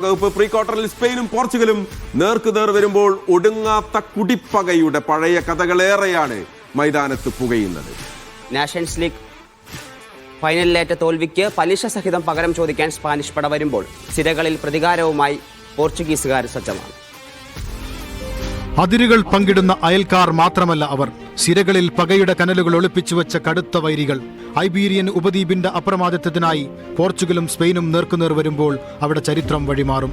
Pre ക്വാർട്ടറിൽ സ്പെയിനും പോർച്ചുഗലും നേർക്കുനേർ വരുമ്പോൾ ഒടുങ്ങാത്ത കുടിപ്പകയുടെ പഴയ കഥകളേറെയാണ് മൈതാനത്ത് പുകയുന്നത്. നാഷൻസ് ലീഗ് ഫൈനലിലേറ്റ തോൽവിക്ക് പലിശ സഹിതം പകരം ചോദിക്കാൻ സ്പാനിഷ് പട വരുമ്പോൾ സിരകളിൽ പ്രതികാരവുമായി പോർച്ചുഗീസുകാർ സജ്ജമാണ്. അതിരുകൾ പങ്കിടുന്ന അയൽക്കാർ മാത്രമല്ല അവർ, സിരകളിൽ പകയുടെ കനലുകൾ ഒളിപ്പിച്ചുവെച്ച കടുത്ത വൈരികൾ. ഐബീരിയൻ ഉപദ്വീപിന്റെ അപ്രമാദിത്വത്തിനായി പോർച്ചുഗലും സ്പെയിനും നേർക്കുനേർ വരുമ്പോൾ അവിടെ ചരിത്രം വഴിമാറും.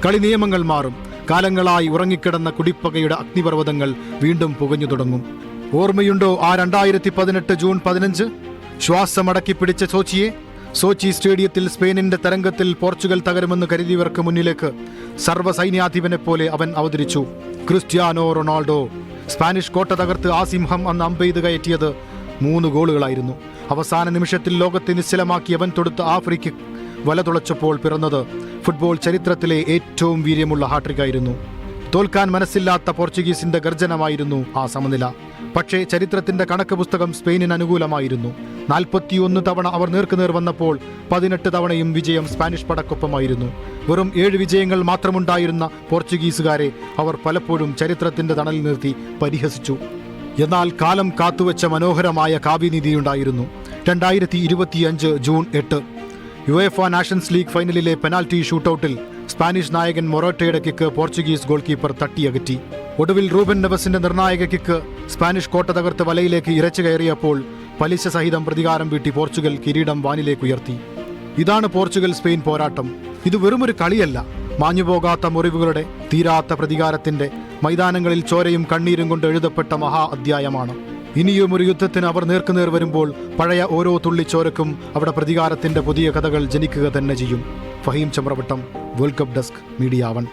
കളി നിയമങ്ങൾ മാറും. കാലങ്ങളായി ഉറങ്ങിക്കിടന്ന കുടിപ്പകയുടെ അഗ്നിപർവ്വതങ്ങൾ വീണ്ടും പുകഞ്ഞു തുടങ്ങും. ഓർമ്മയുണ്ടോ ആ 2018 ജൂൺ 15? ശ്വാസമടക്കി പിടിച്ച സോച്ചി സ്റ്റേഡിയത്തിൽ സ്പെയിനിന്റെ തരംഗത്തിൽ പോർച്ചുഗൽ തകരുമെന്ന് കരുതിയവർക്ക് മുന്നിലേക്ക് സർവ്വസൈന്യാധിപനെ പോലെ അവൻ അവതരിച്ചു. Cristiano Ronaldo. സ്പാനിഷ് കോട്ട തകർത്ത് ആ സിംഹം അന്ന് അമ്പെയ്ത് കയറ്റിയത് 3 ഗോളുകളായിരുന്നു. അവസാന നിമിഷത്തിൽ ലോകത്തെ നിശ്ചലമാക്കി അവൻ തൊടുത്ത ആ ഫ്രീ കിക്ക് വല തുളച്ചപ്പോൾ പിറന്നത് ഫുട്ബോൾ ചരിത്രത്തിലെ ഏറ്റവും വീര്യമുള്ള ഹാട്രിക്കായിരുന്നു. തോൽക്കാൻ മനസ്സില്ലാത്ത പോർച്ചുഗീസിന്റെ ഗർജനമായിരുന്നു ആ സമനില. പക്ഷേ ചരിത്രത്തിന്റെ കണക്ക് പുസ്തകം സ്പെയിനിന് അനുകൂലമായിരുന്നു. 41 തവണ അവർ നേർക്കുനേർ വന്നപ്പോൾ 18 തവണയും വിജയം സ്പാനിഷ് പടക്കൊപ്പമായിരുന്നു. വെറും 7 വിജയങ്ങൾ മാത്രമുണ്ടായിരുന്ന പോർച്ചുഗീസുകാരെ അവർ പലപ്പോഴും ചരിത്രത്തിന്റെ തണലിൽ നിർത്തി പരിഹസിച്ചു. എന്നാൽ കാലം കാത്തുവെച്ച മനോഹരമായ കാവ്യനിധിയുണ്ടായിരുന്നു. 2025 ജൂൺ 8 യുവേഫ നാഷൻസ് ലീഗ് ഫൈനലിലെ പെനാൽറ്റി ഷൂട്ടൌട്ടിൽ സ്പാനിഷ് നായകൻ മൊറോട്ടയുടെ കിക്ക് പോർച്ചുഗീസ് ഗോൾ കീപ്പർ തട്ടിയകറ്റി. ഒടുവിൽ റൂബൻ നെവസിന്റെ നിർണായക കിക്ക് സ്പാനിഷ് കോട്ട തകർത്ത് വലയിലേക്ക് ഇരച്ചു കയറിയപ്പോൾ പലിശ സഹിതം പ്രതികാരം വീട്ടി പോർച്ചുഗൽ കിരീടം വാനിലേക്കുയർത്തി. ഇതാണ് പോർച്ചുഗൽ സ്പെയിൻ പോരാട്ടം. ഇത് വെറുമൊരു കളിയല്ല, മാഞ്ഞുപോകാത്ത മുറിവുകളുടെ, തീരാത്ത പ്രതികാരത്തിന്റെ, മൈതാനങ്ങളിൽ ചോരയും കണ്ണീരും കൊണ്ട് എഴുതപ്പെട്ട മഹാ അധ്യായമാണ്. ഇനിയും ഒരു യുദ്ധത്തിന് അവർ നേർക്കുനേർ വരുമ്പോൾ പഴയ ഓരോ തുള്ളിച്ചോരക്കും അവിടെ പ്രതികാരത്തിന്റെ പുതിയ കഥകൾ ജനിക്കുക തന്നെ ചെയ്യും. Faheem Chamravattam, world cup desk, media 1.